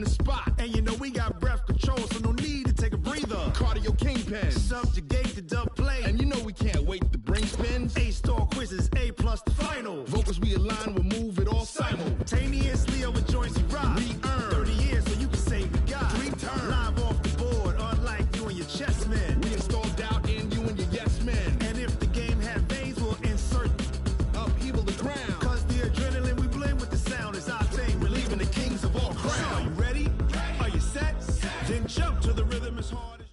the spot. And you know we got breath control, so no need to take a breather. Cardio kingpin, subjugate the dub play. And you know we can't wait to bring spins. A-star quizzes, A+ the final. Vocals we align, we'll move it all simultaneously over joints you rock. We earn 30 years so you can say we got 3 turns. Live off the board, unlike you and your chess men. We install doubt in you and your yes men. And if the game had veins, we'll insert upheaval the ground. Cause the adrenaline we blend with the sound is our thing. Relieving the kings of all crowns. So are you ready? Are you set? Then jump to the rhythm as hard as...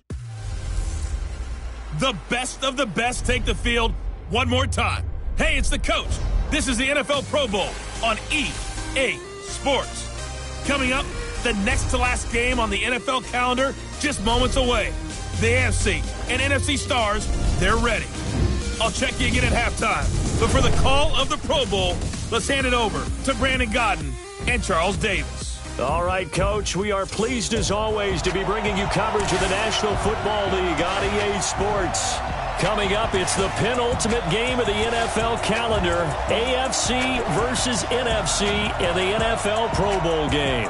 The best of the best take the field one more time. Hey, it's the coach. This is the NFL Pro Bowl on EA Sports. Coming up, the next to last game on the NFL calendar, just moments away. The AFC and NFC stars, they're ready. I'll check you again at halftime. But for the call of the Pro Bowl, let's hand it over to Brandon Godden and Charles Davis. All right, Coach, we are pleased as always to be bringing you coverage of the National Football League on EA Sports. Coming up, it's the penultimate game of the NFL calendar, AFC versus NFC in the NFL Pro Bowl game.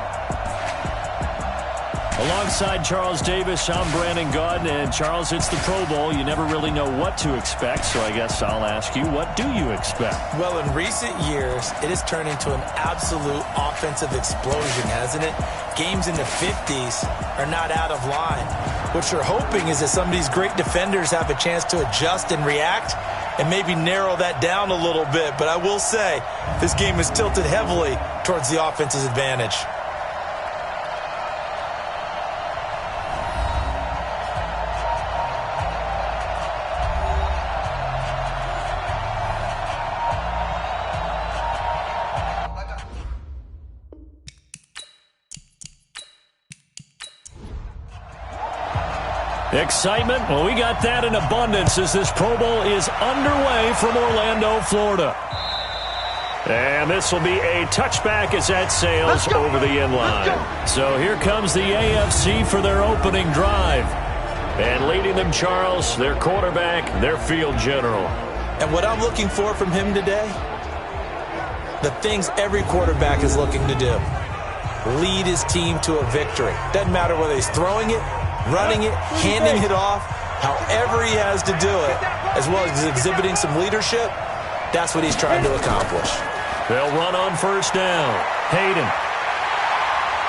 Alongside Charles Davis, I'm Brandon Godden, and Charles, it's the Pro Bowl. You never really know what to expect, so I guess I'll ask you, what do you expect? Well, in recent years, it has turned into an absolute offensive explosion, hasn't it? Games in the 50s are not out of line. What you're hoping is that some of these great defenders have a chance to adjust and react and maybe narrow that down a little bit. But I will say, this game is tilted heavily towards the offense's advantage. Excitement? Well, we got that in abundance as this Pro Bowl is underway from Orlando, Florida. And this will be a touchback as that sails over the inline. So here comes the AFC for their opening drive. And leading them, Charles, their quarterback, their field general. And what I'm looking for from him today, the things every quarterback is looking to do. Lead his team to a victory. Doesn't matter whether he's throwing it, running it, handing it off, however he has to do it, as well as exhibiting some leadership, that's what he's trying to accomplish. They'll run on first down. Hayden.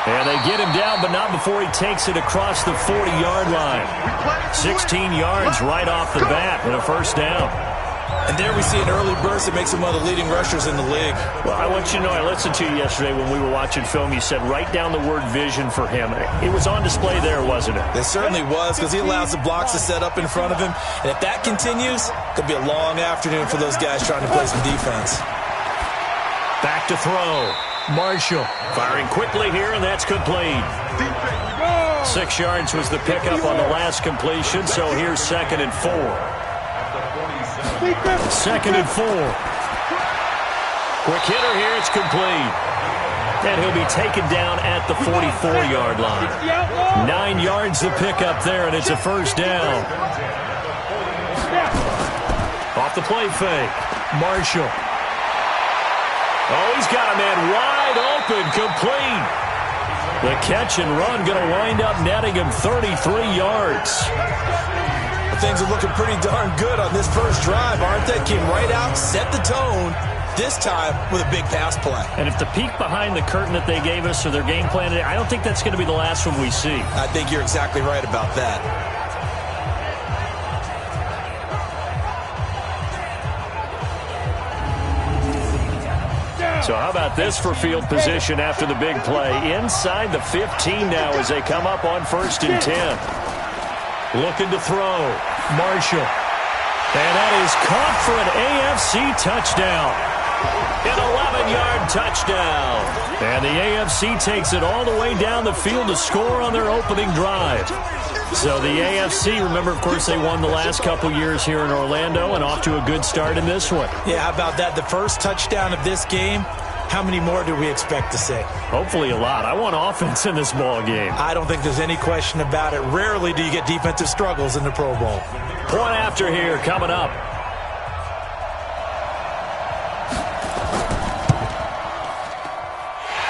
And they get him down, but not before he takes it across the 40-yard line. 16 yards right off the bat and a first down. And there we see an early burst that makes him one of the leading rushers in the league. Well, I want you to know, I listened to you yesterday when we were watching film. You said write down the word vision for him. It was on display there, wasn't it? It certainly was, because he allows the blocks to set up in front of him. And if that continues, it could be a long afternoon for those guys trying to play some defense. Back to throw. Marshall firing quickly here, and that's complete. 6 yards was the pickup on the last completion, so here's 2nd and 4. 2nd and 4. Quick hitter here, it's complete. And he'll be taken down at the 44-yard line. 9 yards the pickup there, and it's a first down. Off the play fake. Marshall. Oh, he's got a man wide open, complete. The catch and run going to wind up netting him 33 yards. Things are looking pretty darn good on this first drive, aren't they? Came right out, set the tone, this time with a big pass play. And if the peek behind the curtain that they gave us or their game plan today, I don't think that's going to be the last one we see. I think you're exactly right about that. So how about this for field position after the big play? Inside the 15 now as they come up on 1st and 10. Looking to throw. Marshall. And that is caught for an AFC touchdown. An 11-yard touchdown. And the AFC takes it all the way down the field to score on their opening drive. So the AFC, remember, of course, they won the last couple years here in Orlando and off to a good start in this one. Yeah, how about that? The first touchdown of this game. How many more do we expect to see? Hopefully a lot. I want offense in this ball game. I don't think there's any question about it. Rarely do you get defensive struggles in the Pro Bowl. Point after here coming up.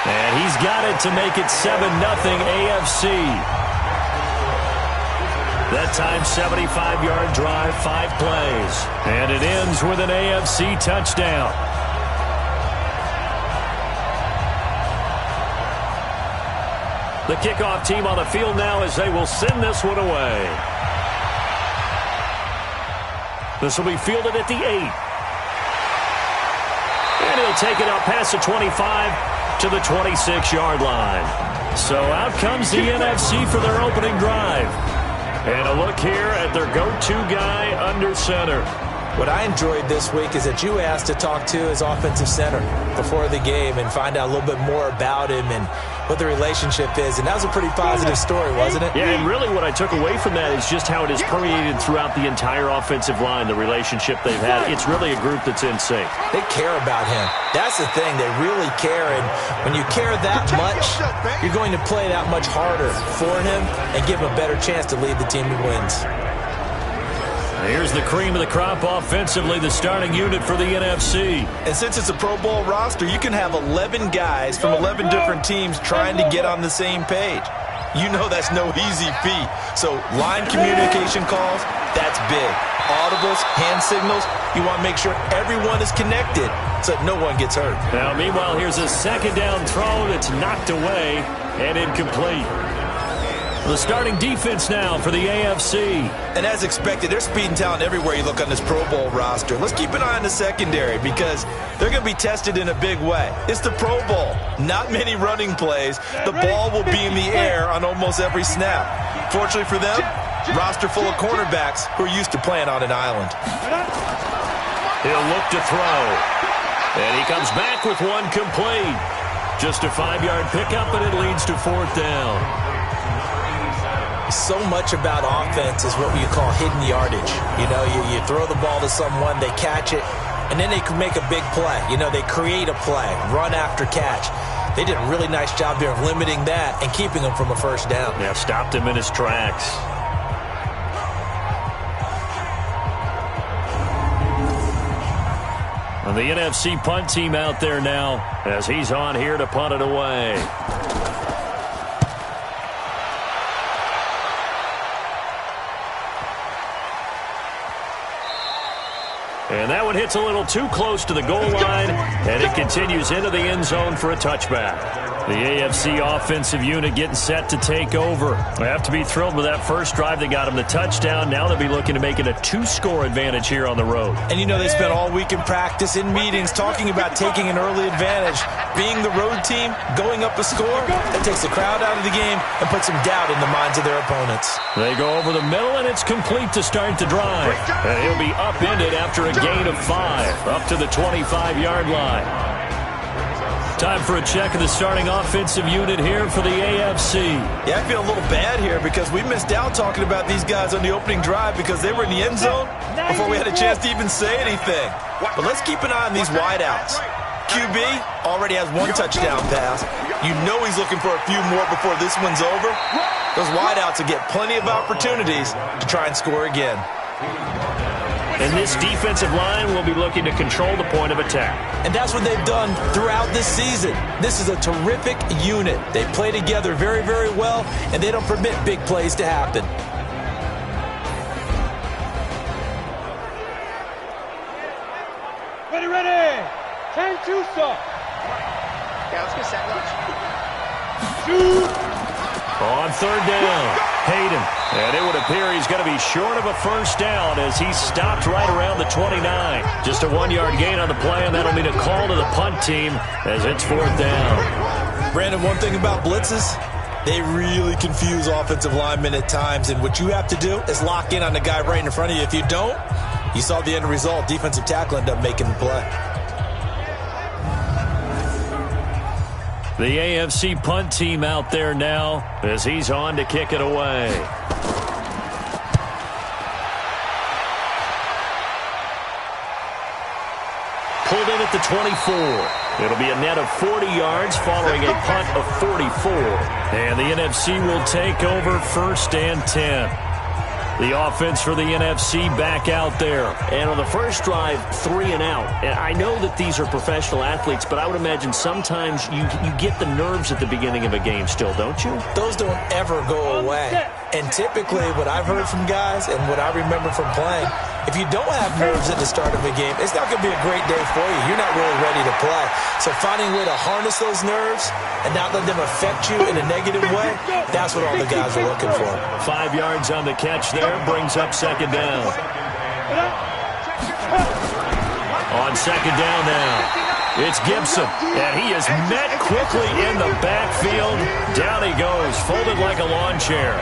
And he's got it to make it 7-0 AFC. That time, 75-yard drive, 5 plays. And it ends with an AFC touchdown. The kickoff team on the field now as they will send this one away. This will be fielded at the 8. And he'll take it out past the 25 to the 26-yard line. So out comes the NFC for their opening drive. And a look here at their go-to guy under center. What I enjoyed this week is that you asked to talk to his offensive center before the game and find out a little bit more about him and what the relationship is. And that was a pretty positive story, wasn't it? Yeah, and really what I took away from that is just how it has permeated throughout the entire offensive line, the relationship they've had. It's really a group that's in sync. They care about him. That's the thing. They really care. And when you care that much, you're going to play that much harder for him and give him a better chance to lead the team to wins. Here's the cream of the crop offensively, the starting unit for the NFC. And since it's a Pro Bowl roster, you can have 11 guys from 11 different teams trying to get on the same page. You know that's no easy feat. So line communication calls, that's big. Audibles, hand signals, you want to make sure everyone is connected so that no one gets hurt. Now, meanwhile, here's a second down throw that's knocked away and incomplete. The starting defense now for the AFC. And as expected, there's speed and talent everywhere you look on this Pro Bowl roster. Let's keep an eye on the secondary because they're going to be tested in a big way. It's the Pro Bowl. Not many running plays. The ball will be in the air on almost every snap. Fortunately for them, roster full of cornerbacks who are used to playing on an island. He'll look to throw. And he comes back with one complete. Just a 5-yard pickup, and it leads to 4th down. So much about offense is what you call hidden yardage. You know, you throw the ball to someone, they catch it, and then they can make a big play. You know, they create a play, run after catch. They did a really nice job there of limiting that and keeping him from a first down. Yeah, stopped him in his tracks. And the NFC punt team out there now as he's on here to punt it away. And that one hits a little too close to the goal line, and it continues into the end zone for a touchback. The AFC offensive unit getting set to take over. They have to be thrilled with that first drive. They got them the touchdown. Now they'll be looking to make it a 2-score advantage here on the road. And you know they spent all week in practice, in meetings, talking about taking an early advantage. Being the road team, going up a score, that takes the crowd out of the game and puts some doubt in the minds of their opponents. They go over the middle, and it's complete to start the drive. And he'll be upended after a gain of 5, up to the 25-yard line. Time for a check of the starting offensive unit here for the AFC. Yeah, I feel a little bad here because we missed out talking about these guys on the opening drive because they were in the end zone before we had a chance to even say anything. But let's keep an eye on these wideouts. QB already has 1 touchdown pass. You know he's looking for a few more before this one's over. Those wideouts will get plenty of opportunities to try and score again. And this defensive line will be looking to control the point of attack. And that's what they've done throughout this season. This is a terrific unit. They play together very, very well, and they don't permit big plays to happen. Ready. 10-2 stop. Okay, let's get set. Shoot. On 3rd down, Hayden. And it would appear he's going to be short of a first down as he stopped right around the 29. Just a 1-yard gain on the play, and that'll mean a call to the punt team as it's 4th down. Brandon, one thing about blitzes, they really confuse offensive linemen at times, and what you have to do is lock in on the guy right in front of you. If you don't, you saw the end result. Defensive tackle ended up making the play. The AFC punt team out there now as he's on to kick it away. Pulled in at the 24. It'll be a net of 40 yards following a punt of 44. And the NFC will take over 1st and 10. The offense for the NFC back out there. And on the first drive, 3 and out. And I know that these are professional athletes, but I would imagine sometimes you get the nerves at the beginning of a game still, don't you? Those don't ever go away. And typically what I've heard from guys and what I remember from playing, if you don't have nerves at the start of a game, it's not going to be a great day for you. You're not really ready to play. So finding a way to harness those nerves and not let them affect you in a negative way, that's what all the guys are looking for. 5 yards on the catch there, brings up second down. On second down now, it's Gibson, and he is met quickly in the backfield. Down he goes, folded like a lawn chair.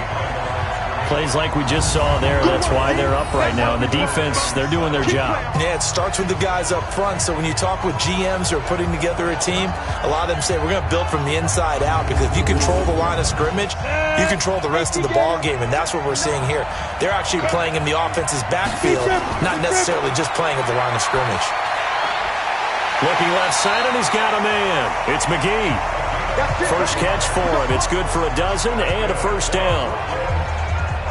Plays like we just saw there. That's why they're up right now. And the defense, they're doing their job. Yeah, it starts with the guys up front. So when you talk with GMs who are putting together a team, a lot of them say we're going to build from the inside out, because if you control the line of scrimmage, you control the rest of the ball game, and that's what we're seeing here. They're actually playing in the offense's backfield, not necessarily just playing at the line of scrimmage. Looking left side, and he's got a man. It's McGee. First catch for him. It's good for a dozen and a first down.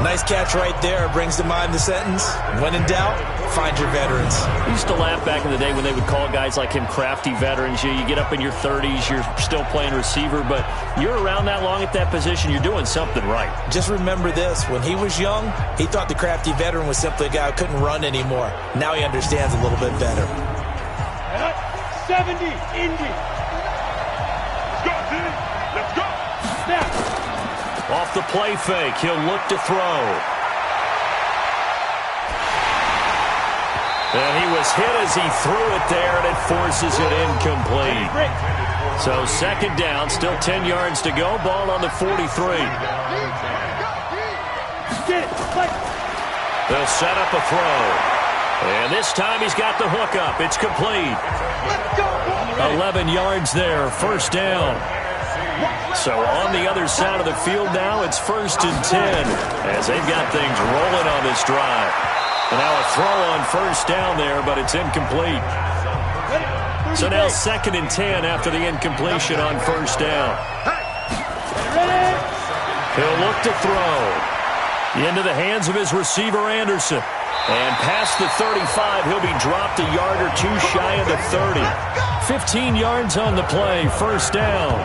Nice catch right there. Brings to mind the sentence, when in doubt, find your veterans. I used to laugh back in the day when they would call guys like him crafty veterans. You get up in your 30s, you're still playing receiver, but you're around that long at that position, you're doing something right. Just remember this. When he was young, he thought the crafty veteran was simply a guy who couldn't run anymore. Now he understands a little bit better. 70, Indy. Let's go, team. Let's go. Snap. Off the play fake, he'll look to throw. And he was hit as he threw it there, and it forces it incomplete. So second down, still 10 yards to go. Ball on the 43. They'll set up a throw. And this time he's got the hook up. It's complete. 11 yards there, first down. So on the other side of the field now, it's 1st and 10 as they've got things rolling on this drive. And now a throw on first down there, but it's incomplete. So now 2nd and 10 after the incompletion on first down. He'll look to throw into the hands of his receiver, Anderson. And past the 35, he'll be dropped a yard or two shy of the 30. 15 yards on the play, first down.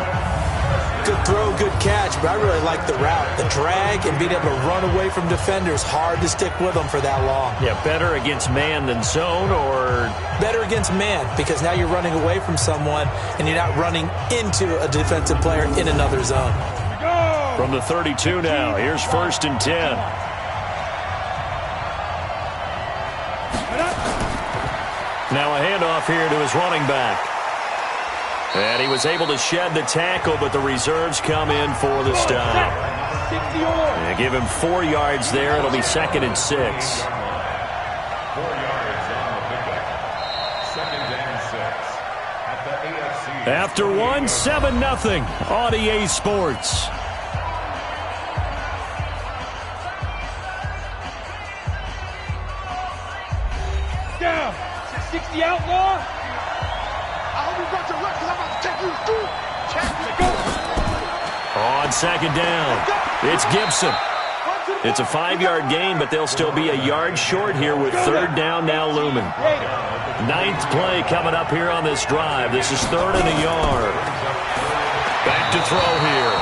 Good throw, good catch, but I really like the route. The drag and being able to run away from defenders, hard to stick with them for that long. Yeah, better against man than zone, or? Better against man, because now you're running away from someone and you're not running into a defensive player in another zone. From the 32 now, here's 1st and 10. Now a handoff here to his running back. And he was able to shed the tackle, but the reserves come in for the stop. And give him 4 yards there. It'll be 2nd and 6. 4 yards on the pickup. 2nd and 6 at the AFC. After one, 7-0 on EA Sports. Down. 60 outlaw. I hope you got your left, because I'm about to take you through. Check. Go. On 2nd down, it's Gibson. It's a 5-yard gain, but they'll still be a yard short here with 3rd down now looming. 9th play coming up here on this drive. This is 3rd and a yard. Back to throw here.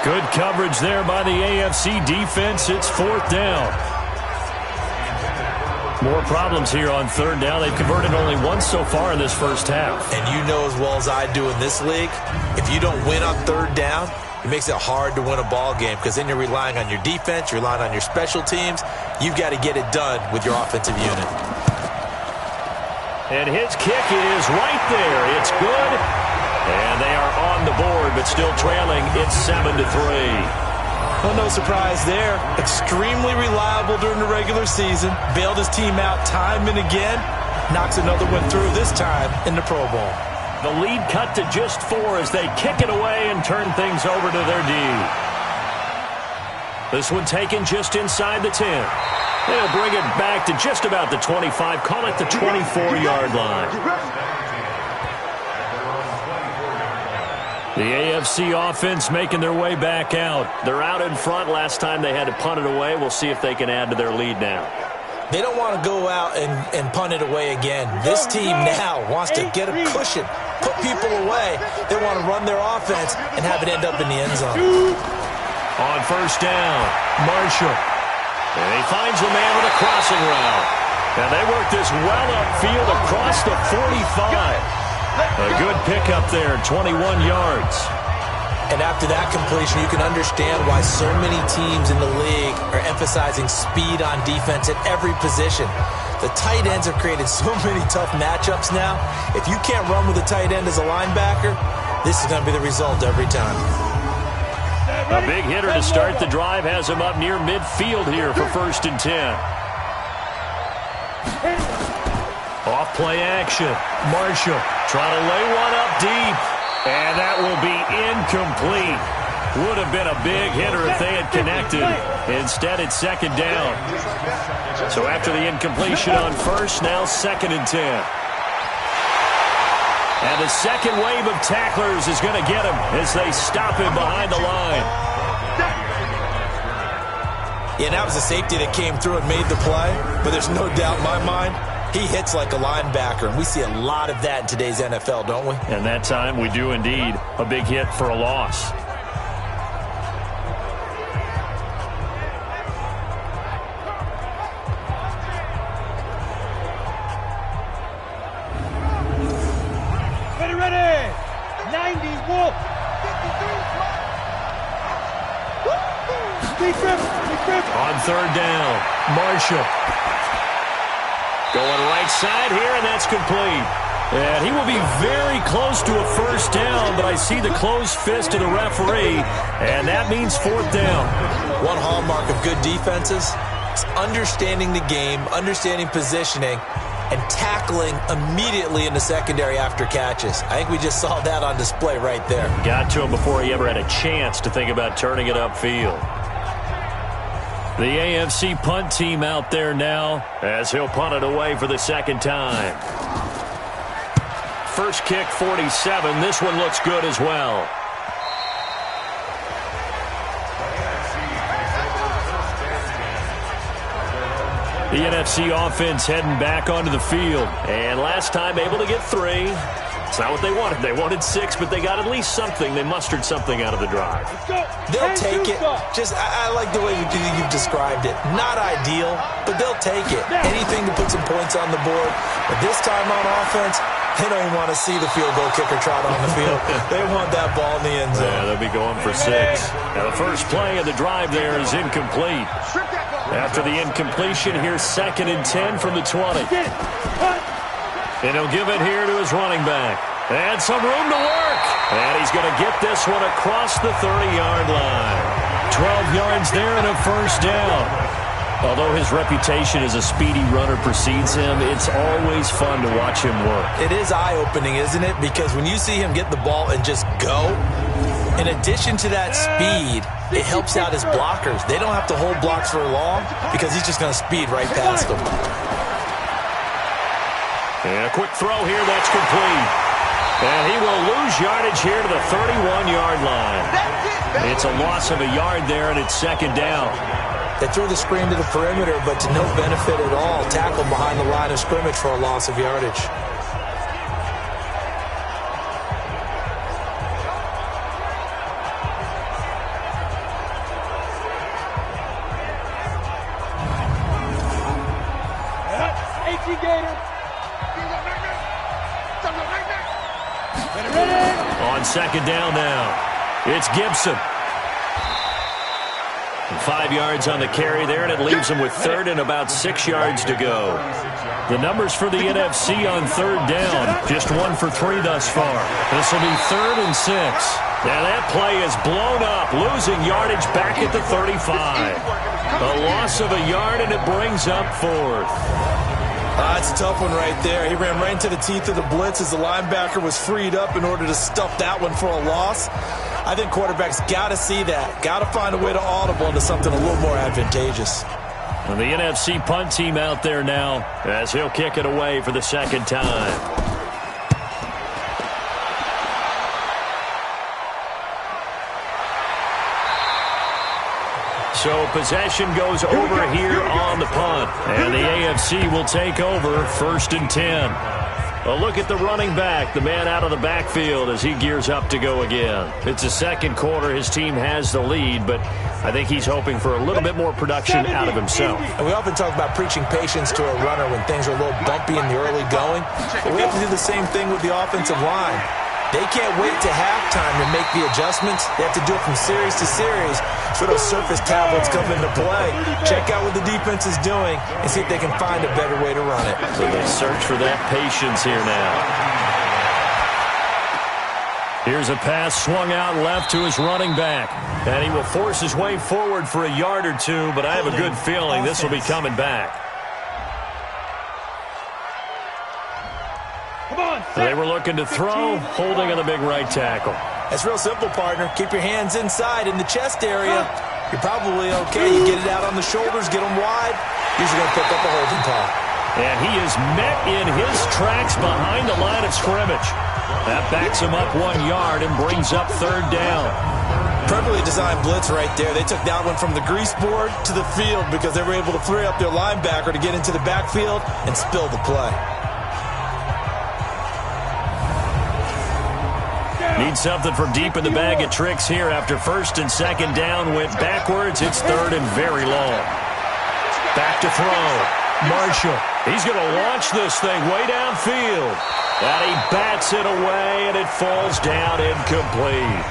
Good coverage there by the AFC defense. It's 4th down. More problems here on 3rd down. They've converted only once so far in this first half. And you know as well as I do in this league, if you don't win on 3rd down, it makes it hard to win a ball game, because then you're relying on your defense, you're relying on your special teams. You've got to get it done with your offensive unit. And his kick is right there. It's good. And they are on the board, but still trailing. It's 7-3. Well, no surprise there. Extremely reliable during the regular season. Bailed his team out time and again. Knocks another one through, this time in the Pro Bowl. The lead cut to just 4 as they kick it away and turn things over to their D. This one taken just inside the 10. They'll bring it back to just about the 25. Call it the 24-yard line. The AFC offense making their way back out. They're out in front. Last time they had to punt it away. We'll see if they can add to their lead now. They don't want to go out and punt it away again. This team now wants to get a cushion, put people away. They want to run their offense and have it end up in the end zone. On first down, Marshall. And he finds the man with a crossing route. And they work this well upfield across the 45. A good pickup there, 21 yards. And after that completion, you can understand why so many teams in the league are emphasizing speed on defense at every position. The tight ends have created so many tough matchups now. If you can't run with a tight end as a linebacker, this is going to be the result every time. A big hitter to start the drive has him up near midfield here for 1st and 10. Off play action. Marshall trying to lay one up deep. And that will be incomplete. Would have been a big hitter if they had connected. Instead, it's 2nd down. So after the incompletion on first, now 2nd and 10. And the second wave of tacklers is going to get him as they stop him behind the line. Yeah, that was a safety that came through and made the play. But there's no doubt in my mind, he hits like a linebacker, and we see a lot of that in today's NFL, don't we? And that time we do indeed. A big hit for a loss. Ready. 90, Wolf. On 3rd down, Marshall. Going right side here, and that's complete. And he will be very close to a 1st down, but I see the closed fist of the referee, and that means 4th down. One hallmark of good defenses is understanding the game, understanding positioning, and tackling immediately in the secondary after catches. I think we just saw that on display right there. Got to him before he ever had a chance to think about turning it upfield. The AFC punt team out there now as he'll punt it away for the 2nd time. First kick, 47. This one looks good as well. The NFC offense heading back onto the field. And last time able to get 3. It's not what they wanted. They wanted 6, but they got at least something. They mustered something out of the drive. They'll take it. I like the way you've described it. Not ideal, but they'll take it. Anything to put some points on the board. But this time on offense, they don't even want to see the field goal kicker trot on the field. They want that ball in the end zone. Yeah, they'll be going for 6. Now the first play of the drive there is incomplete. After the incompletion, here's 2nd and 10 from the 20. And he'll give it here to his running back. And some room to work. And he's going to get this one across the 30-yard line. 12 yards there and a 1st down. Although his reputation as a speedy runner precedes him, it's always fun to watch him work. It is eye-opening, isn't it? Because when you see him get the ball and just go, in addition to that speed, it helps out his blockers. They don't have to hold blocks for long because he's just going to speed right past them. And a quick throw here, that's complete. And he will lose yardage here to the 31-yard line. It's a loss of a yard there, and it's 2nd down. They threw the screen to the perimeter, but to no benefit at all. Tackled behind the line of scrimmage for a loss of yardage. On 2nd down now, it's Gibson. 5 yards on the carry there, and it leaves him with 3rd and about 6 yards to go. The numbers for the NFC on 3rd down, just 1 for 3 thus far. This will be 3rd and 6. Now that play is blown up, losing yardage back at the 35. A loss of a yard, and it brings up 4th. That's a tough one right there. He ran right into the teeth of the blitz as the linebacker was freed up in order to stuff that one for a loss. I think quarterbacks got to see that. Got to find a way to audible into something a little more advantageous. And the NFC punt team out there now as he'll kick it away for the 2nd time. So possession goes over here on the punt. And the AFC will take over 1st and 10. A look at the running back, the man out of the backfield as he gears up to go again. It's the second quarter. His team has the lead, but I think he's hoping for a little bit more production out of himself. And we often talk about preaching patience to a runner when things are a little bumpy in the early going. But we have to do the same thing with the offensive line. They can't wait to halftime to make the adjustments. They have to do it from series to series. So those surface tablets come into play. Check out what the defense is doing and see if they can find a better way to run it. So they search for that patience here now. Here's a pass swung out left to his running back. And he will force his way forward for a yard or two, but I have a good feeling this will be coming back. They were looking to throw, holding on the big right tackle. That's real simple, partner. Keep your hands inside in the chest area. You're probably okay. You get it out on the shoulders, get them wide. Usually going to pick up a holding call. And he is met in his tracks behind the line of scrimmage. That backs him up 1 yard and brings up 3rd down. Perfectly designed blitz right there. They took that one from the grease board to the field because they were able to free up their linebacker to get into the backfield and spill the play. Need something from deep in the bag of tricks here after 1st and 2nd down went backwards. It's 3rd and very long. Back to throw. Marshall. He's going to launch this thing way downfield. And he bats it away, and it falls down incomplete.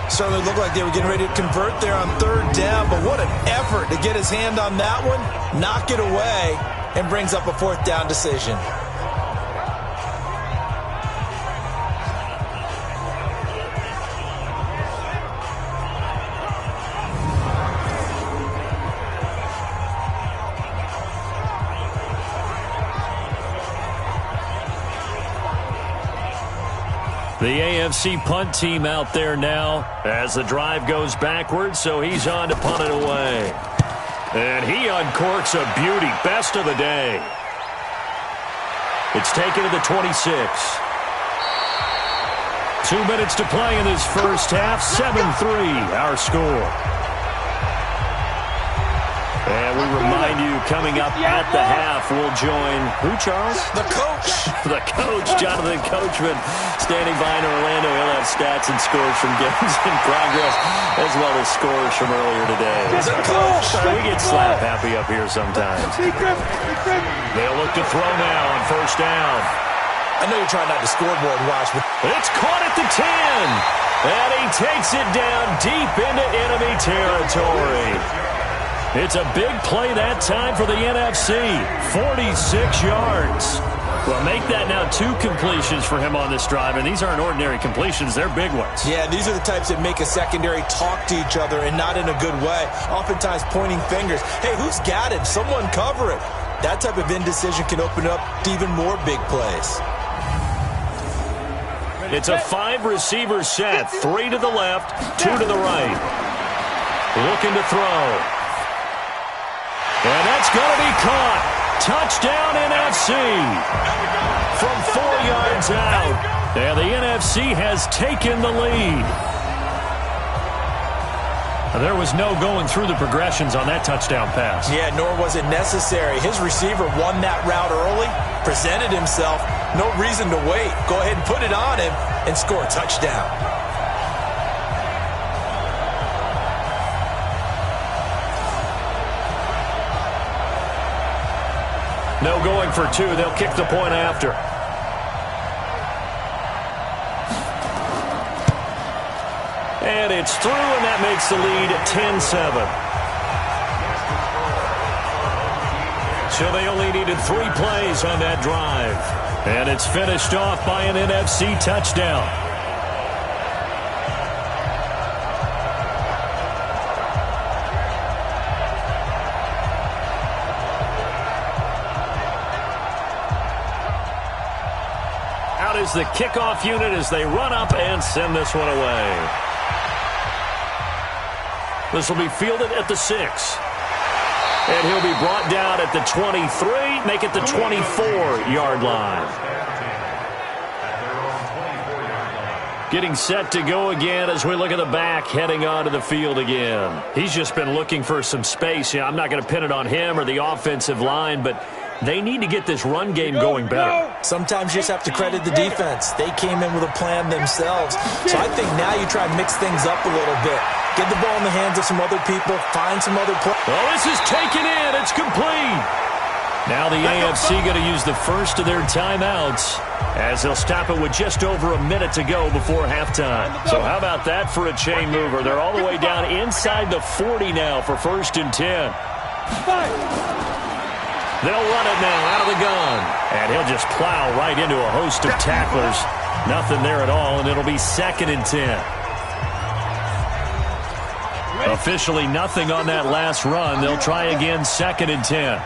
Certainly looked like they were getting ready to convert there on 3rd down, but what an effort to get his hand on that one, knock it away, and brings up a 4th down decision. The AFC punt team out there now as the drive goes backwards, so he's on to punt it away. And he uncorks a beauty, best of the day. It's taken to the 26. 2 minutes to play in this first half, 7-3 our score. And we remind you, coming up at the half, we'll join, who, Charles? The coach. The coach, Jonathan Coachman, standing by in Orlando. He'll have stats and scores from games in progress, as well as scores from earlier today. The coach. We get slap happy up here sometimes. They'll look to throw now on 1st down. I know you're trying not to scoreboard watch, but it's caught at the 10. And he takes it down deep into enemy territory. It's a big play that time for the NFC. 46 yards. Well, make that now 2 completions for him on this drive, and these aren't ordinary completions. They're big ones. Yeah, these are the types that make a secondary talk to each other and not in a good way. Oftentimes pointing fingers. Hey, who's got him? Someone cover it. That type of indecision can open up to even more big plays. It's a 5-receiver set. 3 to the left, 2 to the right. Looking to throw. And that's going to be caught. Touchdown NFC. From 4 yards out. And the NFC has taken the lead. There was no going through the progressions on that touchdown pass. Yeah, nor was it necessary. His receiver won that route early, presented himself. No reason to wait. Go ahead and put it on him and score a touchdown. No going for 2. They'll kick the point after. And it's through, and that makes the lead 10-7. So they only needed 3 plays on that drive. And it's finished off by an NFC touchdown. Out is the kickoff unit as they run up and send this one away. This will be fielded at the 6. And he'll be brought down at the 23, make it the 24-yard line. Getting set to go again as we look at the back heading onto the field again. He's just been looking for some space. Yeah, I'm not going to pin it on him or the offensive line, but they need to get this run game going better. Sometimes you just have to credit the defense. They came in with a plan themselves. So I think now you try and mix things up a little bit. Get the ball in the hands of some other people. Find some other play. Oh, this is taken in. It's complete. Now the AFC going to use the first of their timeouts as they'll stop it with just over a minute to go before halftime. So how about that for a chain mover? They're all the way down inside the 40 now for 1st and 10. They'll run it now out of the gun. And he'll just plow right into a host of tacklers. Nothing there at all, and it'll be 2nd and 10. Officially nothing on that last run. They'll try again 2nd and 10.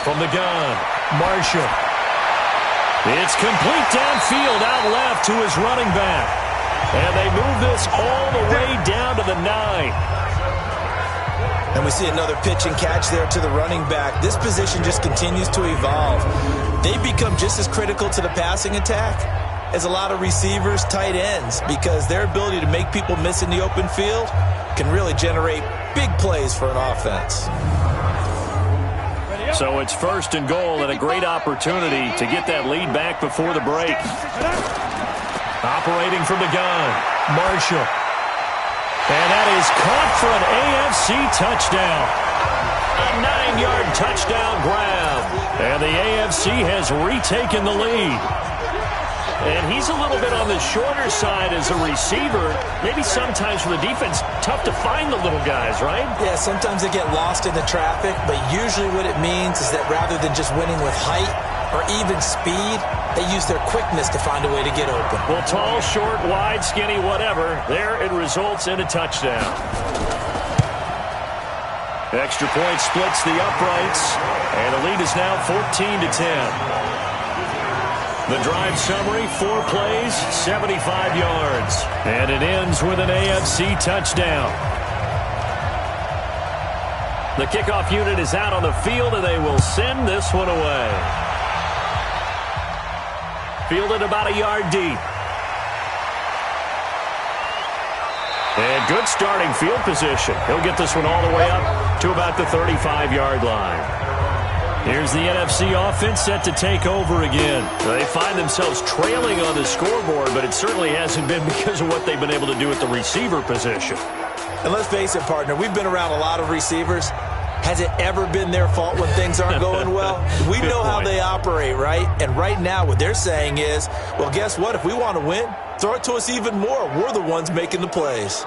From the gun, Marshall. It's complete downfield, out left to his running back. And they move this all the way down to the 9. And we see another pitch and catch there to the running back. This position just continues to evolve. They become just as critical to the passing attack as a lot of receivers, tight ends, because their ability to make people miss in the open field can really generate big plays for an offense. So it's 1st and goal and a great opportunity to get that lead back before the break. Operating from the gun, Marshall. And that is caught for an AFC touchdown. A 9-yard touchdown grab. And the AFC has retaken the lead. And he's a little bit on the shorter side as a receiver. Maybe sometimes for the defense, tough to find the little guys, right? Yeah, sometimes they get lost in the traffic, but usually what it means is that rather than just winning with height or even speed, they use their quickness to find a way to get open. Well, tall, short, wide, skinny, whatever, there it results in a touchdown. Extra point splits the uprights, and the lead is now 14 to 10. The drive summary, 4 plays, 75 yards. And it ends with an AFC touchdown. The kickoff unit is out on the field, and they will send this one away. Fielded about a yard deep. And good starting field position. He'll get this one all the way up to about the 35-yard line. Here's the NFC offense set to take over again. They find themselves trailing on the scoreboard, but it certainly hasn't been because of what they've been able to do at the receiver position. And let's face it, partner, we've been around a lot of receivers. Has it ever been their fault when things aren't going well? We know how they operate, right? And right now what they're saying is, well, guess what? If we want to win, throw it to us even more. We're the ones making the plays.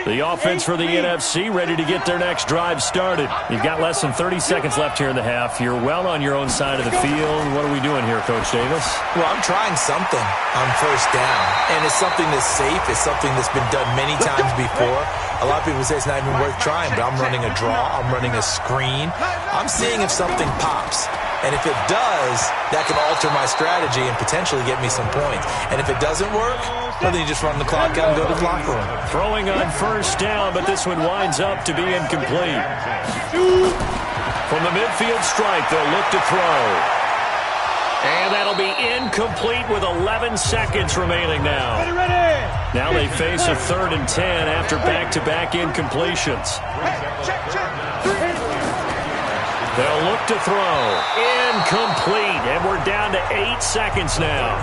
The offense for the NFC ready to get their next drive started. You've got less than 30 seconds left here in the half. You're well on your own side of the field. What are we doing here, Coach Davis? Well, I'm trying something on 1st down, and it's something that's safe. It's something that's been done many times before. A lot of people say it's not even worth trying, but I'm running a draw. I'm running a screen. I'm seeing if something pops. And if it does, that can alter my strategy and potentially get me some points. And if it doesn't work, well, then you just run the clock out and go to the locker room. Throwing on 1st down, but this one winds up to be incomplete. From the midfield stripe, they'll look to throw. And that'll be incomplete with 11 seconds remaining now. Now they face a 3rd and 10 after back-to-back incompletions. They'll look to throw. Incomplete. And we're down to 8 seconds now.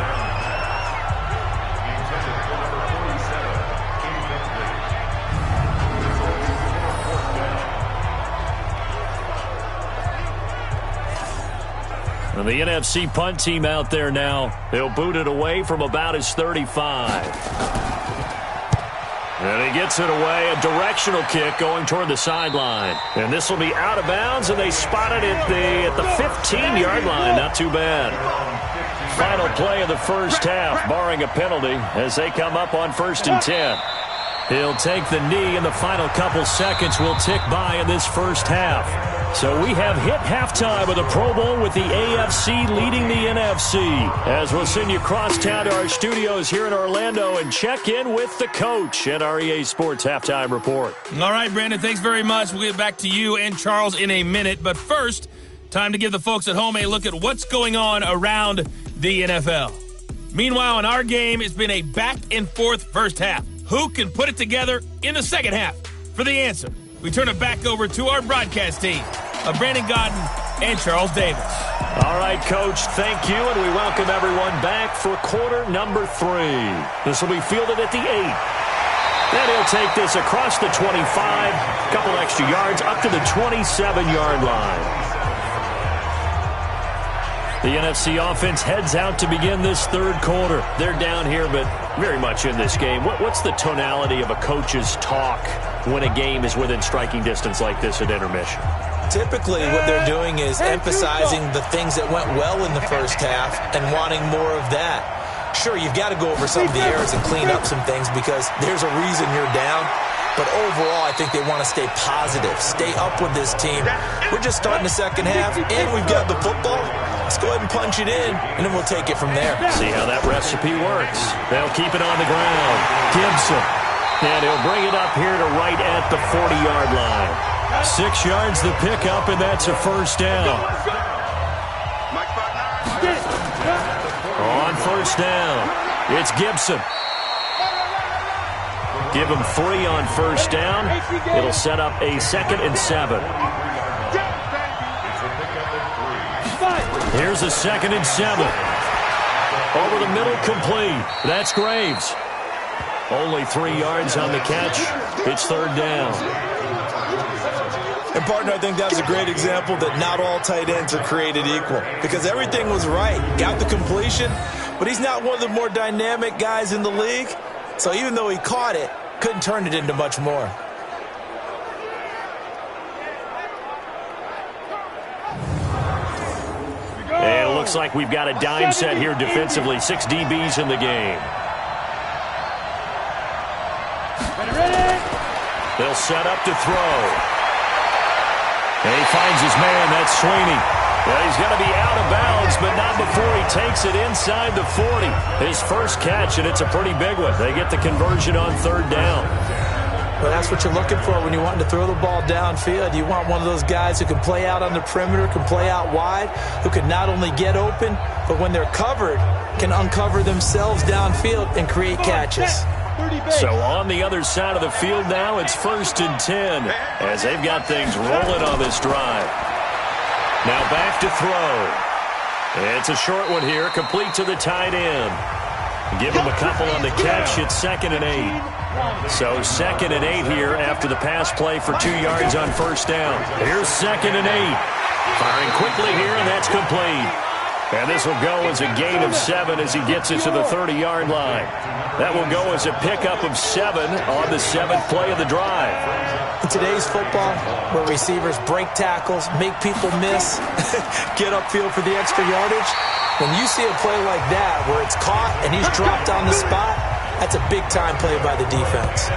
And the NFC punt team out there now. They'll boot it away from about his 35. And he gets it away, a directional kick going toward the sideline. And this will be out of bounds, and they spotted it at the 15-yard line. Not too bad. Final play of the first half, barring a penalty, as they come up on 1st and 10. He'll take the knee, and the final couple seconds will tick by in this first half. So we have hit halftime of the Pro Bowl with the AFC leading the NFC. As we'll send you across town to our studios here in Orlando and check in with the coach at our EA Sports Halftime Report. All right, Brandon, thanks very much. We'll get back to you and Charles in a minute. But first, time to give the folks at home a look at what's going on around the NFL. Meanwhile, in our game, it's been a back-and-forth first half. Who can put it together in the second half? For the answer, we turn it back over to our broadcast team of Brandon Godden and Charles Davis. All right, Coach, thank you, and we welcome everyone back for quarter number 3. This will be fielded at the 8. Then he'll take this across the 25, a couple extra yards, up to the 27-yard line. The NFC offense heads out to begin this third quarter. They're down here, but very much in this game. What's the tonality of a coach's talk when a game is within striking distance like this at intermission? Typically, what they're doing is emphasizing the things that went well in the first half and wanting more of that. Sure, you've got to go over some of the errors and clean up some things because there's a reason you're down. But overall, I think they want to stay positive, stay up with this team. We're just starting the second half, and we've got the football. Let's go ahead and punch it in, and then we'll take it from there. See how that recipe works. They'll keep it on the ground. Gibson. And he'll bring it up here to right at the 40-yard line. 6 yards the pickup, and that's a first down. On first down, it's Gibson. Give him 3 on first down. It'll set up a 2nd and 7. Here's a 2nd and 7. Over the middle, complete. That's Graves. Only 3 yards on the catch. It's third down. And, partner, I think that's a great example that not all tight ends are created equal because everything was right. Got the completion, but he's not one of the more dynamic guys in the league. So even though he caught it, couldn't turn it into much more. And it looks like we've got a dime set here defensively. 6 DBs in the game. They'll set up to throw. And he finds his man. That's Sweeney. Well, he's going to be out of bounds, but not before he takes it inside the 40. His first catch, and it's a pretty big one. They get the conversion on third down. Well, that's what you're looking for when you want to throw the ball downfield. You want one of those guys who can play out on the perimeter, can play out wide, who can not only get open, but when they're covered, can uncover themselves downfield and create catches. So on the other side of the field now, it's 1st and 10 as they've got things rolling on this drive. Now back to throw. It's a short one here, complete to the tight end. Give him a couple on the catch. It's 2nd and 8. So 2nd and 8 here after the pass play for 2 yards on first down. Here's 2nd and 8. Firing quickly here, and that's complete. And this will go as a gain of 7 as he gets it to the 30-yard line. That will go as a pickup of 7 on the 7th play of the drive. In today's football, where receivers break tackles, make people miss, get upfield for the extra yardage, when you see a play like that where it's caught and he's dropped on the spot, that's a big-time play by the defense.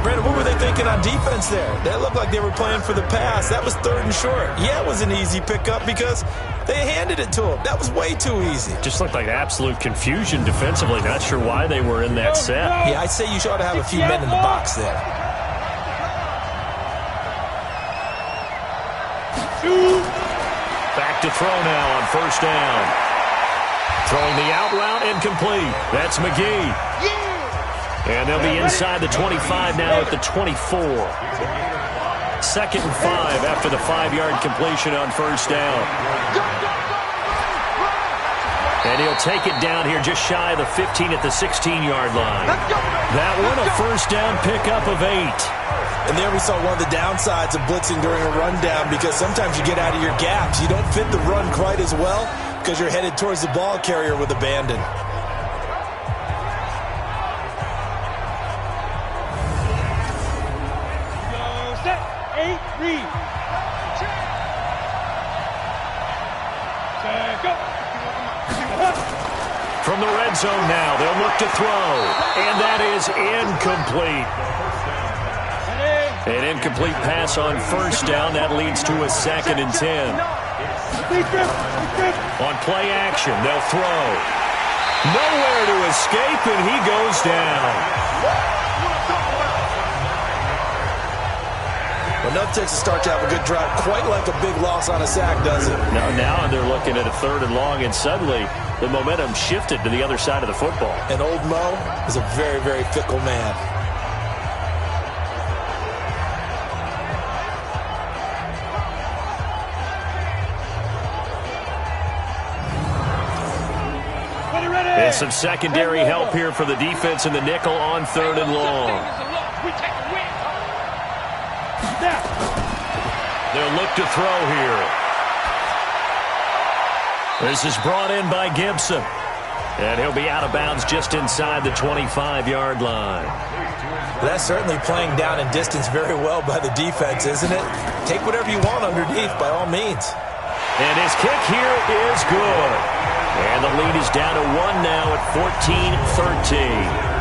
Brandon, what were they thinking on defense there? They looked like they were playing for the pass. That was 3rd and short. Yeah, it was an easy pickup because they handed it to him. That was way too easy. Just looked like absolute confusion defensively. Not sure why they were in that set. Yeah, I'd say you should have a few men in the box there. Back to throw now on first down. Throwing the out route incomplete. That's McGee. And they'll be inside the 25 now at the 24. 2nd and 5 after the 5-yard completion on first down. And he'll take it down here just shy of the 15 at the 16-yard line. That one a first down pickup of 8. And there we saw one of the downsides of blitzing during a rundown because sometimes you get out of your gaps. You don't fit the run quite as well because you're headed towards the ball carrier with abandon. From the red zone now, they'll look to throw. And that is incomplete. An incomplete pass on first down. That leads to a 2nd and 10. On play action, they'll throw. Nowhere to escape, and he goes down. Enough takes to start to have a good drive, quite like a big loss on a sack, does it? Now they're looking at a 3rd and long, and suddenly the momentum shifted to the other side of the football. And old Mo is a very, very fickle man. And some secondary help here for the defense in the nickel on 3rd and long. They'll look to throw here. This is brought in by Gibson. And he'll be out of bounds just inside the 25-yard line. That's certainly playing down in distance very well by the defense, isn't it? Take whatever you want underneath, by all means. And his kick here is good. And the lead is down to 1 now at 14-13.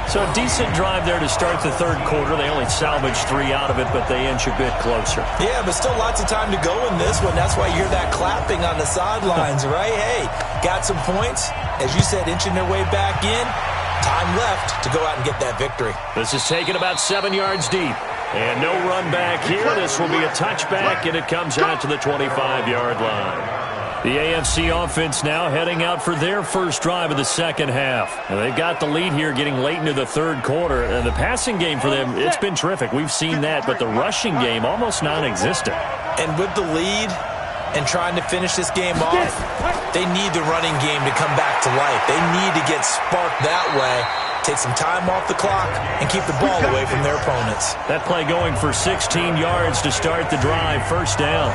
So a decent drive there to start the 3rd quarter. They only salvaged 3 out of it, but they inch a bit closer. Yeah, but still lots of time to go in this one. That's why you hear that clapping on the sidelines, right? Hey, got some points. As you said, inching their way back in. Time left to go out and get that victory. This is taken about 7 yards deep. And no run back here. This will be a touchback, and it comes out to the 25-yard line. The AFC offense now heading out for their first drive of the 2nd half. And they've got the lead here getting late into the 3rd quarter. And the passing game for them, it's been terrific. We've seen that, but the rushing game almost non-existent. And with the lead and trying to finish this game off, they need the running game to come back to life. They need to get sparked that way, take some time off the clock, and keep the ball away from their opponents. That play going for 16 yards to start the drive, 1st down.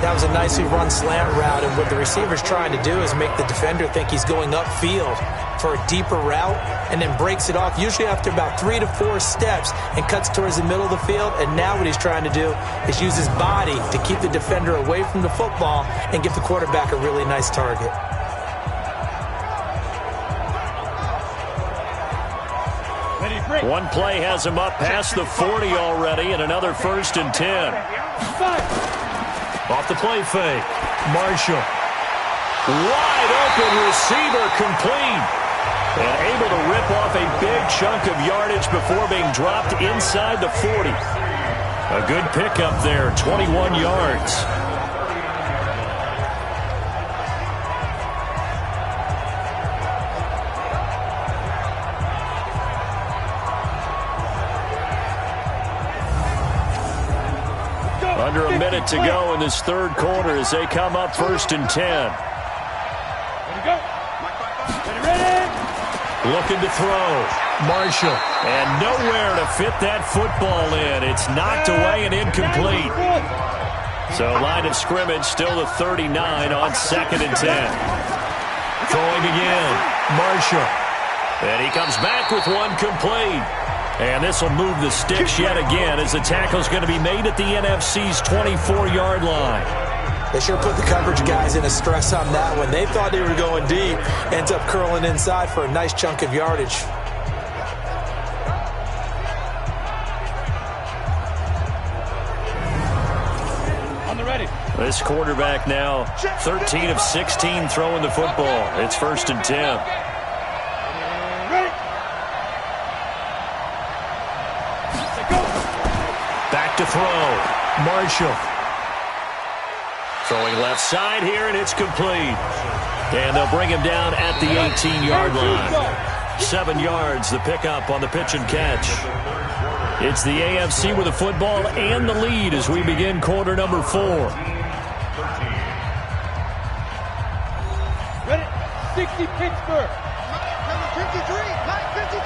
That was a nicely run slant route, and what the receiver's trying to do is make the defender think he's going upfield for a deeper route and then breaks it off, usually after about 3 to 4 steps, and cuts towards the middle of the field. And now what he's trying to do is use his body to keep the defender away from the football and give the quarterback a really nice target. One play has him up past the 40 already, and another 1st and 10. Off the play fake, Marshall. Wide open receiver, complete. And able to rip off a big chunk of yardage before being dropped inside the 40. A good pickup there, 21 yards. Under a minute to go in this 3rd quarter as they come up 1st and 10. Looking to throw. Marshall. And nowhere to fit that football in. It's knocked away and incomplete. So line of scrimmage still the 39 on 2nd and 10. Throwing again. Marshall. And he comes back with one complete. And this will move the sticks yet again as the tackle's going to be made at the NFC's 24-yard line. They sure put the coverage guys in a stress on that one. They thought they were going deep. Ends up curling inside for a nice chunk of yardage. On the ready. This quarterback now 13 of 16 throwing the football. It's 1st and 10. Back to throw. Marshall. Throwing left side here, and it's complete. And they'll bring him down at the 18-yard line. 7 yards, the pickup on the pitch and catch. It's the AFC with the football and the lead as we begin quarter number 4. Ready? 60 Pittsburgh. Number 53. Line 53.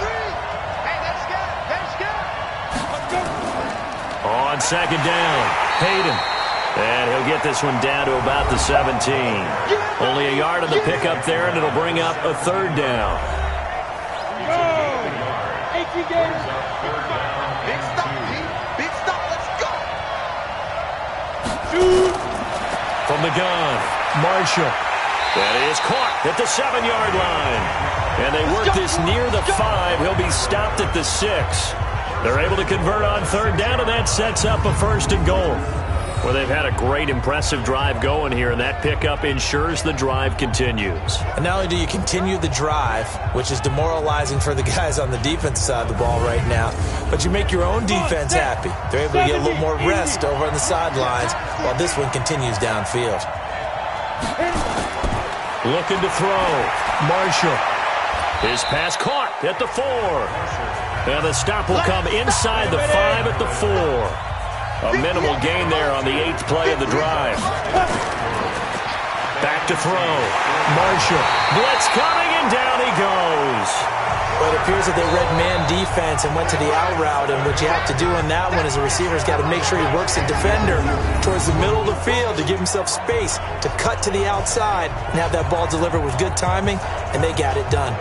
Hey, that's good. That's good. Let's go. On 2nd down, Hayden. And he'll get this one down to about the 17. Only a yard on the pickup there, and it'll bring up a 3rd down. Go. 18 games. Big stop, Pete. Big stop. Let's go. Shoot. From the gun, Marshall. That is caught at the 7-yard line. And they work this near the 5. He'll be stopped at the 6. They're able to convert on 3rd down, and that sets up a 1st and goal. Well, they've had a great, impressive drive going here, and that pickup ensures the drive continues. And not only do you continue the drive, which is demoralizing for the guys on the defensive side of the ball right now, but you make your own defense happy. They're able to get a little more rest over on the sidelines while this one continues downfield. Looking to throw. Marshall. His pass caught at the 4. And the stop will come inside the 5 at the 4. A minimal gain there on the 8th play of the drive. Back to throw. Marshall. Blitz coming, and down he goes. Well, it appears that they read man defense and went to the out route, and what you have to do on that one is a receiver's got to make sure he works the defender towards the middle of the field to give himself space to cut to the outside and have that ball delivered with good timing, and they got it done.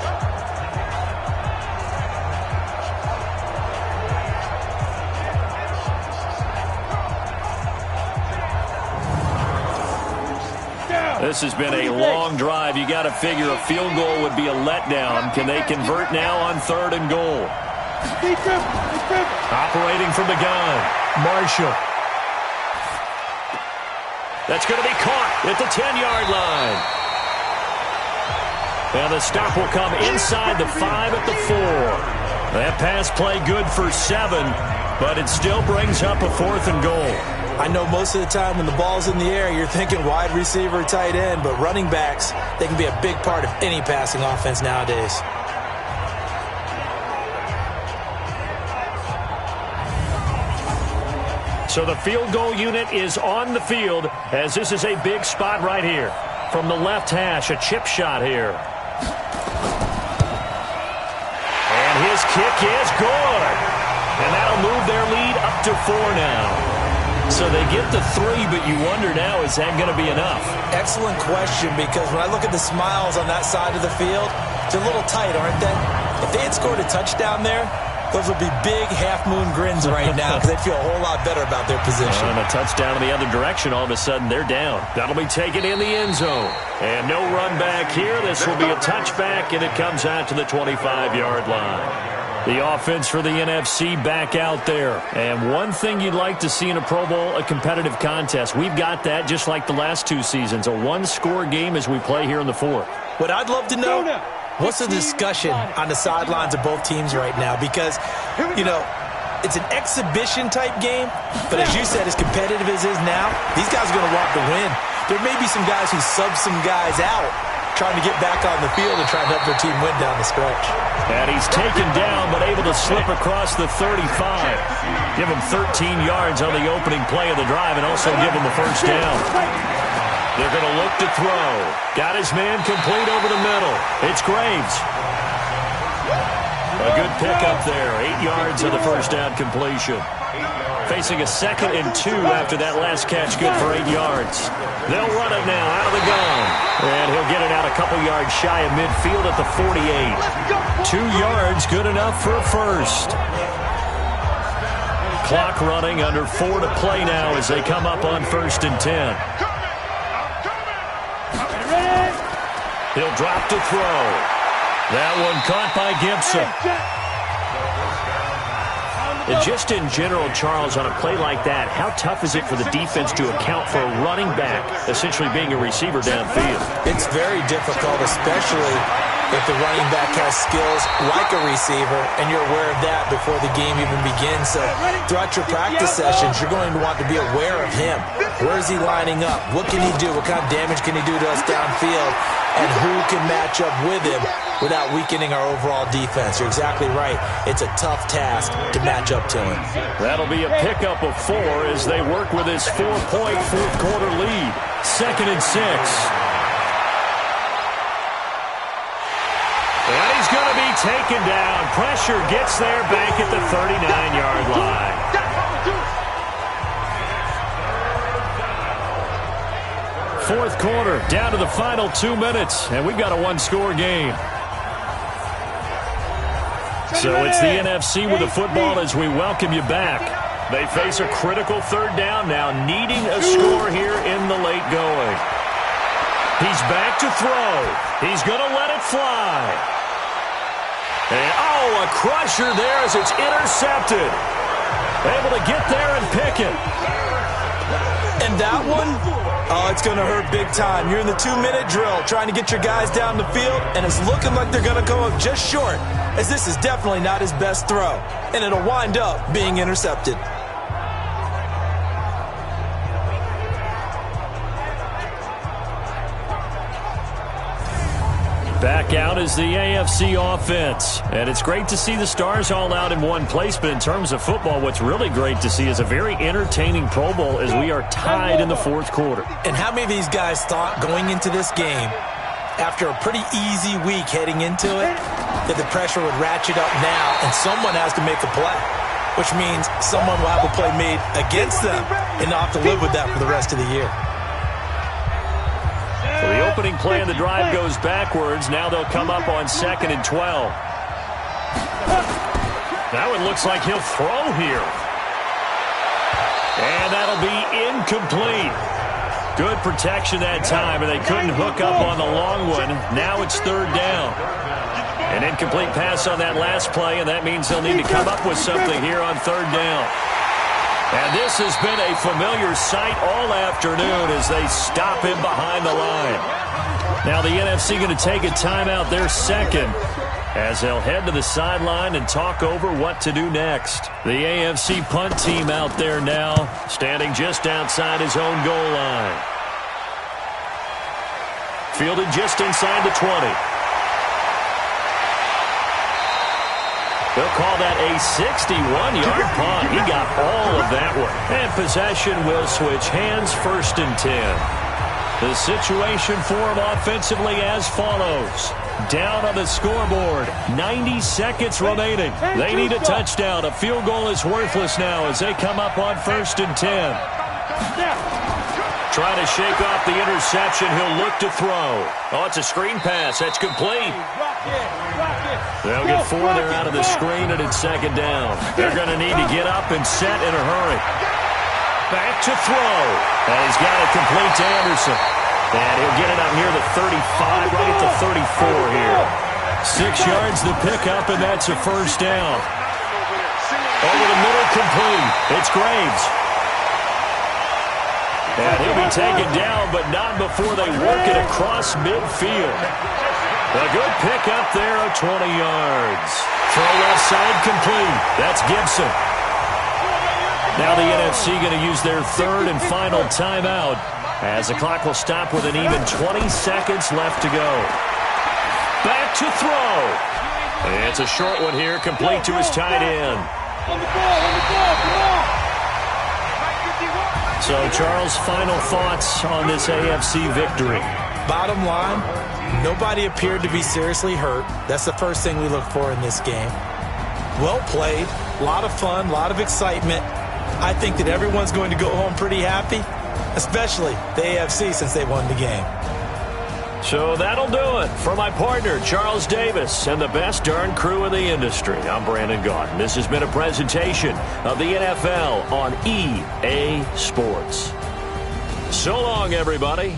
This has been a long drive. You got to figure a field goal would be a letdown. Can they convert now on 3rd and goal? Operating from the gun. Marshall. That's going to be caught at the 10-yard line. And the stop will come inside the 5 at the 4. That pass play good for 7, but it still brings up a 4th and goal. I know most of the time when the ball's in the air, you're thinking wide receiver, tight end, but running backs, they can be a big part of any passing offense nowadays. So the field goal unit is on the field as this is a big spot right here. From the left hash, a chip shot here. And his kick is good. And that'll move their lead up to 4 now. So they get the 3, but you wonder now, is that going to be enough? Excellent question, because when I look at the smiles on that side of the field, they're a little tight, aren't they? If they had scored a touchdown there, those would be big half-moon grins right now because they'd feel a whole lot better about their position. And a touchdown in the other direction, all of a sudden they're down. That'll be taken in the end zone. And no run back here. This will be a touchback, and it comes out to the 25-yard line. The offense for the NFC back out there. And one thing you'd like to see in a Pro Bowl, a competitive contest. We've got that just like the last 2 seasons. A one-score game as we play here in the 4th. What I'd love to know, what's the discussion on the sidelines of both teams right now? Because, you know, it's an exhibition-type game. But as you said, as competitive as it is now, these guys are going to want to win. There may be some guys who sub some guys out, trying to get back on the field and trying to help their team win down the stretch. And he's taken down, but able to slip across the 35. Give him 13 yards on the opening play of the drive and also give him the 1st down. They're going to look to throw. Got his man complete over the middle. It's Graves. A good pickup there. 8 yards on the 1st down completion. Facing a 2nd and 2 after that last catch, good for 8 yards. They'll run it now out of the gun. And he'll get it out a couple yards shy of midfield at the 48. 2 yards, good enough for a 1st. Clock running, under 4 to play now as they come up on 1st and 10. He'll drop to throw. That one caught by Gibson. And just in general, Charles, on a play like that, how tough is it for the defense to account for a running back essentially being a receiver downfield? It's very difficult, especially if the running back has skills like a receiver, and you're aware of that before the game even begins. So throughout your practice sessions, you're going to want to be aware of him. Where is he lining up? What can he do? What kind of damage can he do to us downfield? And who can match up with him without weakening our overall defense? You're exactly right. It's a tough task to match up to him. That'll be a pickup of 4 as they work with his 4-point 4th quarter lead. 2nd and 6. And he's going to be taken down. Pressure gets there back at the 39-yard line. Fourth quarter, down to the final 2 minutes, and we've got a one-score game. So it's the NFC with the football as we welcome you back. They face a critical 3rd down now, needing a score here in the late going. He's back to throw. He's going to let it fly. And, a crusher there as it's intercepted. Able to get there and pick it. And that one, it's going to hurt big time. You're in the 2-minute drill trying to get your guys down the field, and it's looking like they're going to go up just short, as this is definitely not his best throw, and it'll wind up being intercepted. Back out is the AFC offense. And it's great to see the stars all out in one place, but in terms of football, what's really great to see is a very entertaining Pro Bowl as we are tied in the fourth quarter. And how many of these guys thought going into this game, after a pretty easy week heading into it, that the pressure would ratchet up now and someone has to make a play, which means someone will have a play made against them and not have to live with that for the rest of the year. So the opening play of the drive goes backwards. Now they'll come up on 2nd and 12. Now it looks like he'll throw here. And that'll be incomplete. Good protection that time, and they couldn't hook up on the long one. Now it's 3rd down. An incomplete pass on that last play, and that means they'll need to come up with something here on 3rd down. And this has been a familiar sight all afternoon as they stop him behind the line. Now the NFC going to take a timeout, their second, as they'll head to the sideline and talk over what to do next. The AFC punt team out there now, standing just outside his own goal line. Fielded just inside the 20. They'll call that a 61-yard punt. He got all of that one. And possession will switch hands, 1st and 10. The situation for him offensively as follows. Down on the scoreboard, 90 seconds remaining. They need a touchdown. A field goal is worthless now as they come up on 1st and 10. Trying to shake off the interception. He'll look to throw. Oh, it's a screen pass. That's complete. They'll get 4 there out of the screen, and it's 2nd down. They're going to need to get up and set in a hurry. Back to throw. And he's got it complete to Anderson. And he'll get it up near the 35, right at the 34 here. 6 yards the pickup, and that's a 1st down. Over the middle, complete. It's Graves. And he'll be taken down, but not before they work it across midfield. A good pickup there of 20 yards. Throw left side complete. That's Gibson. Now the NFC going to use their 3rd and final timeout as the clock will stop with an even 20 seconds left to go. Back to throw. And it's a short one here, complete to his tight end. So, Charles, final thoughts on this AFC victory. Bottom line, nobody appeared to be seriously hurt. That's the first thing we look for in this game. Well played, a lot of fun, a lot of excitement. I think that everyone's going to go home pretty happy, especially the AFC since they won the game. So that'll do it for my partner, Charles Davis, and the best darn crew in the industry. I'm Brandon Gaudin. This has been a presentation of the NFL on EA Sports. So long, everybody.